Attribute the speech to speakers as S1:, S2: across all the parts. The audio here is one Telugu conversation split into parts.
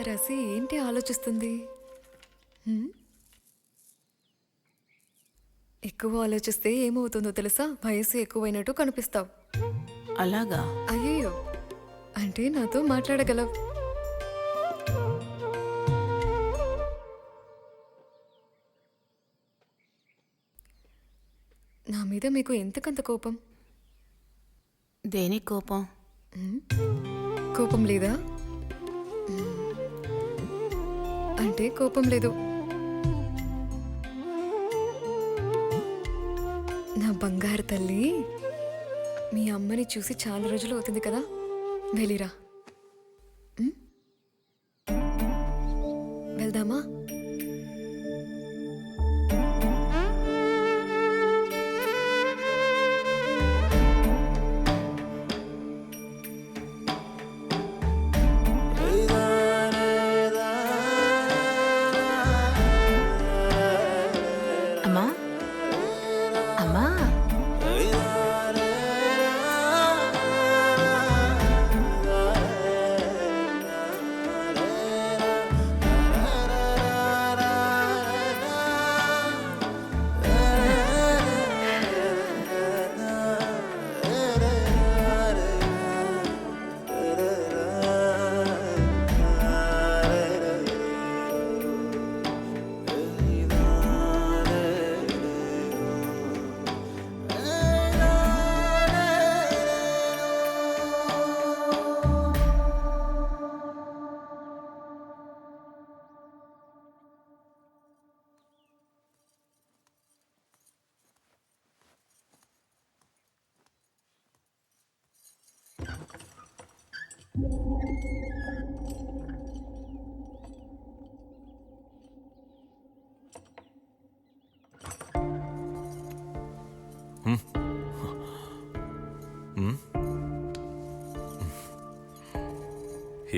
S1: రాసి ఏంటి ఆలోచిస్తుంది? హ్మ్? ఎక్కువ ఆలోచిస్తే ఏమవుతుందో తెలుసా? వయసు ఎక్కువైనట్టు కనిపిస్తావు.
S2: అలాగా?
S1: అయ్యయ్యో! అంటే నాతో మాట్లాడగలవు. నా మీద మీకు ఎంతకంత కోపం?
S2: దేనికి కోపం?
S1: హ్మ్? కోపం లేదా? అంటే కోపం లేదు. నా బంగారు తల్లి, మీ అమ్మని చూసి చాలా రోజులు అవుతుంది కదా, వెళ్ళిరా. ఉమ్? వెళ్దామా?
S2: అమ్మా, అమ్మా,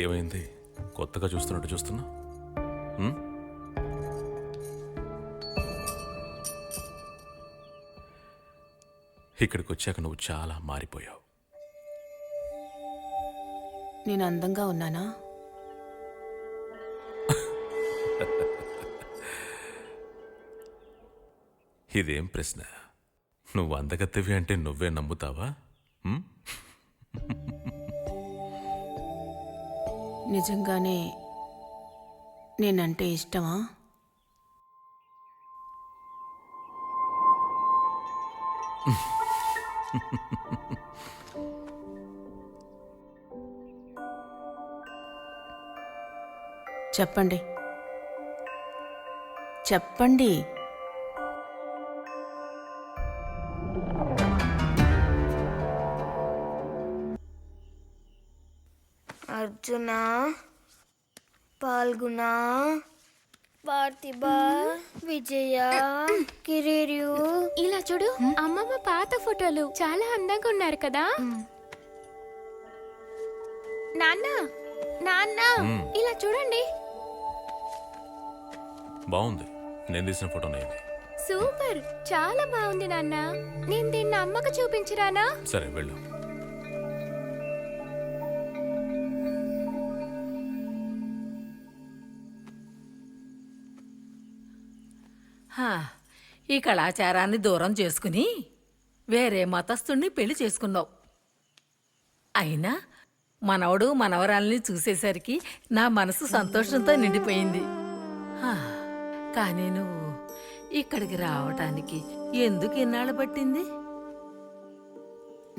S3: ఏమైంది? కొత్తగా చూస్తున్నట్టు చూస్తున్నా? ఇక్కడికి వచ్చాక నువ్వు చాలా మారిపోయావు.
S2: నేను అందంగా ఉన్నానా?
S3: ఇదేం ప్రశ్న? నువ్వు అందగత్తెవి అంటే నువ్వే నమ్ముతావా?
S2: నిజంగానే నేనంటే ఇష్టమా? చెప్పండి, చెప్పండి.
S4: అర్జున, పాల్గొన, పార్థిబ, విజయ, కిరీర్యు.
S5: ఇలా చూడు, అమ్మమ్మ పాత ఫోటోలు చాలా అందంగా ఉన్నారు కదా. నాన్న, నాన్న, ఇలా చూడండి.
S3: బాగుంది. నేను తీసిన ఫోటోనే ఇది.
S5: సూపర్, చాలా బాగుంది నాన్న. నేను దీన్ని అమ్మకు చూపించరానా?
S3: సరే వెళ్ళు.
S6: ఈ కళాచారాన్ని దూరం చేసుకుని వేరే మతస్థుణ్ణి పెళ్లి చేసుకున్నావు. అయినా మనవడు మనవరాల్ని చూసేసరికి నా మనసు సంతోషంతో నిండిపోయింది. కానీ నువ్వు ఇక్కడికి రావటానికి ఎందుకు ఇన్నాళ్ళు పట్టింది?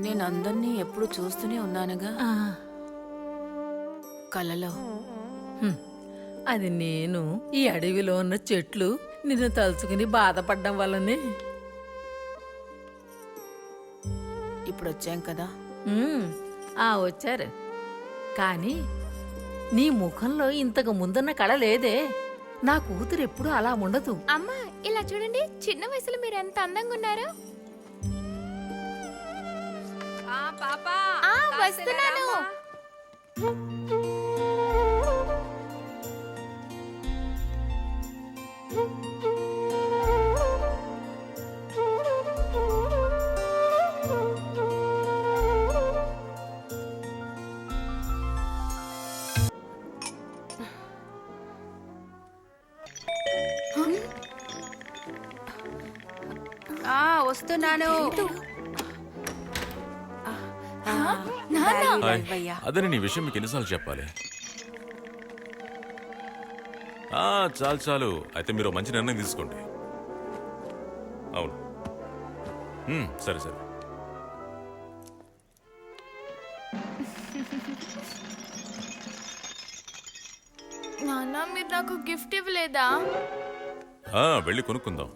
S2: నేను అందరినీ ఎప్పుడు చూస్తూనే ఉన్నానుగా, కలలో.
S6: అది నేను ఈ అడవిలో ఉన్న చెట్లు నిన్ను తలుచుకుని బాధపడ్డం వల్లనే.
S2: ఇప్పుడు వచ్చాం కదా.
S6: వచ్చారు. కానీ నీ ముఖంలో ఇంతకు ముందున్న కళ లేదే. నా కూతురు ఎప్పుడు అలా ఉండదు.
S5: అమ్మా, ఇలా చూడండి, చిన్న వయసులో మీరు ఎంత అందంగా ఉన్నారో. వస్తున్నాను.
S7: వస్తున్నాను.
S3: హాయ్. అదే నీ విషయం మీకు ఎన్నిసార్లు చెప్పాలి? చాలు చాలు. అయితే మీరు మంచి నిర్ణయం తీసుకోండి. అవును, సరే సరే.
S7: నాన్న మీరు నాకు గిఫ్ట్ ఇవ్వలేదా?
S3: వెళ్ళి కొనుక్కుందాం.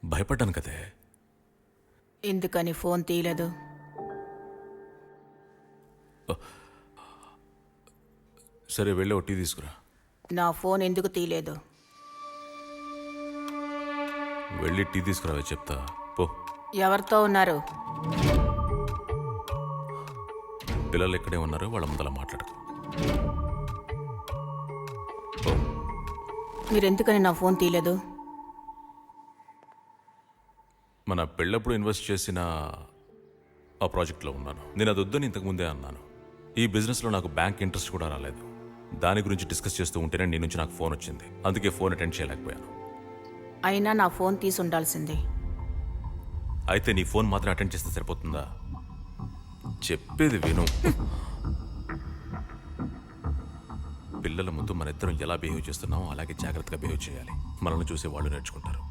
S3: భయపడ్డాను కదే.
S2: ఎందుకని ఫోన్ తీయలేదు?
S3: సరే వెళ్ళి ఒక టీ తీసుకురా.
S2: నా ఫోన్ ఎందుకు తీయలేదు?
S3: వెళ్ళి టీ తీసుకురావే చెప్తా. పో.
S2: ఎవరితో ఉన్నారు?
S3: పిల్లలు ఎక్కడే ఉన్నారు, వాళ్ళ ముందల మాట్లాడుకో.
S2: మీరెందుకని నా ఫోన్ తీయలేదు?
S3: మన పెళ్ళప్పుడు ఇన్వెస్ట్ చేసిన ఆ ప్రాజెక్ట్లో ఉన్నాను. నేను అది వద్దని ఇంతకుముందే అన్నాను. ఈ బిజినెస్లో నాకు బ్యాంక్ ఇంట్రెస్ట్ కూడా రాలేదు. దాని గురించి డిస్కస్ చేస్తూ ఉంటేనే నీ నుంచి నాకు ఫోన్ వచ్చింది. అందుకే ఫోన్ అటెండ్ చేయలేకపోయాను.
S2: అయినా నా ఫోన్ తీసి ఉండాల్సింది.
S3: అయితే నీ ఫోన్ మాత్రం అటెండ్ చేస్తే సరిపోతుందా? చెప్పేది విను. పిల్లల ముందు మన ఇద్దరం ఎలా బిహేవ్ చేస్తున్నామో అలాగే జాగ్రత్తగా బిహేవ్ చేయాలి. మనల్ని చూసి వాళ్ళు నేర్చుకుంటారు.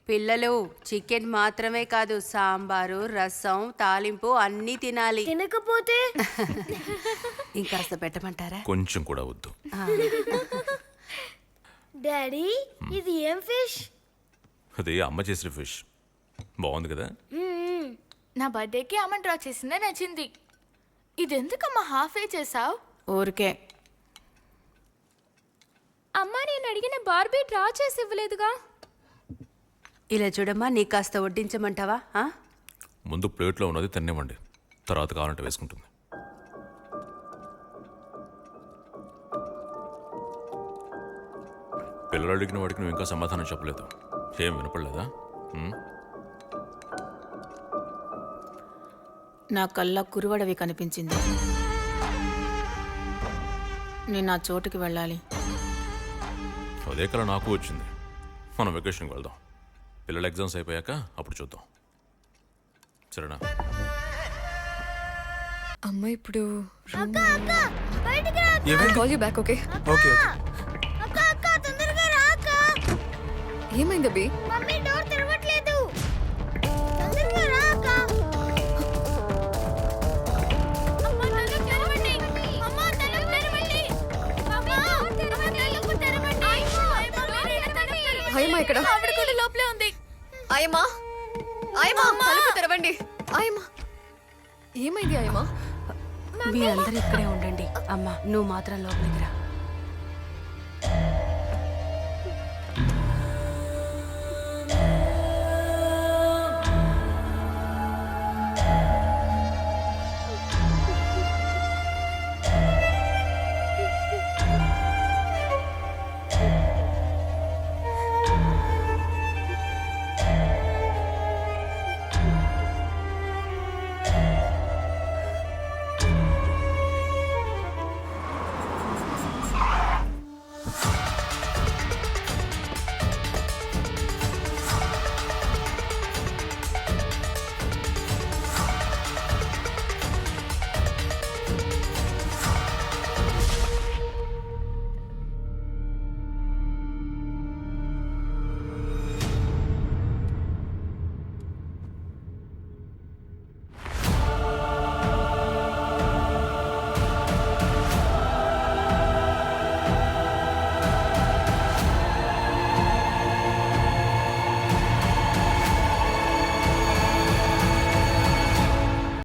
S7: పిల్లలు చికెన్ మాత్రమే కాదు, సాంబారు, రసం, తాలింపు అన్నీ తినాలి.
S4: తినకపోతే
S7: ఇంకాస్త పెట్టమంటారా?
S3: కొంచెం కూడా వద్దు.
S4: డాడీ ఇది ఏం ఫిష్?
S3: అదే అమ్మ చేసిన ఫిష్. బాగుంది కదా?
S8: నా బర్త్డేకి అమ్మ డ్రా చేసిందే నచ్చింది. ఇదెందుకమ్మా హాఫ్ ఏ చేసావు?
S2: ఊరికే.
S5: అమ్మా నేను అడిగిన బార్బీ డ్రా చేసి ఇవ్వలేదుగా.
S7: ఇలా చూడమ్మా, నీ కాస్త వడ్డించమంటావా?
S3: ముందు ప్లేట్లో ఉన్నది తినేవ్వండి, తర్వాత కావాలంటే వేసుకుంటుంది. పిల్లలు అడిగిన వాడికి నువ్వు ఇంకా సమాధానం చెప్పలేదు. ఏం వినపడలేదా?
S2: నా కళ్ళ కురువడవి కనిపించింది. నేను నా చోటుకి వెళ్ళాలి.
S3: అదే కల నాకు వచ్చింది. మనం వెకేషన్కి వెళ్దాం. పిల్లల ఎగ్జామ్స్ అయిపోయాక అప్పుడు చూద్దాం. సరేనా?
S1: అమ్మ ఇప్పుడు
S4: బయటికి
S1: call you back. Okay
S9: okay.
S4: అక్క అక్క తొందరగా రా అక్క.
S1: ఏమైంది అబ్బి?
S4: మమ్మీ డోర్ తెరవట్లేదు. తొందరగా రా అక్క. అమ్మా తలుపు తెరవండి. అమ్మా తలుపు తెరవండి. అమ్మా తలుపు తెరవండి.
S1: ఆయమ్మా ఇక్కడ.
S8: ఆవిడ కూడా లోపలే ఉంది.
S1: ఆయమ్మా ఆయమ్మా తలుపు తెరవండి. ఆయమ్మా ఏమైంది? ఆయమ్మా
S7: మీ అందరు ఇక్కడే ఉండండి. అమ్మా నువ్వు మాత్రం లోపలికి రా.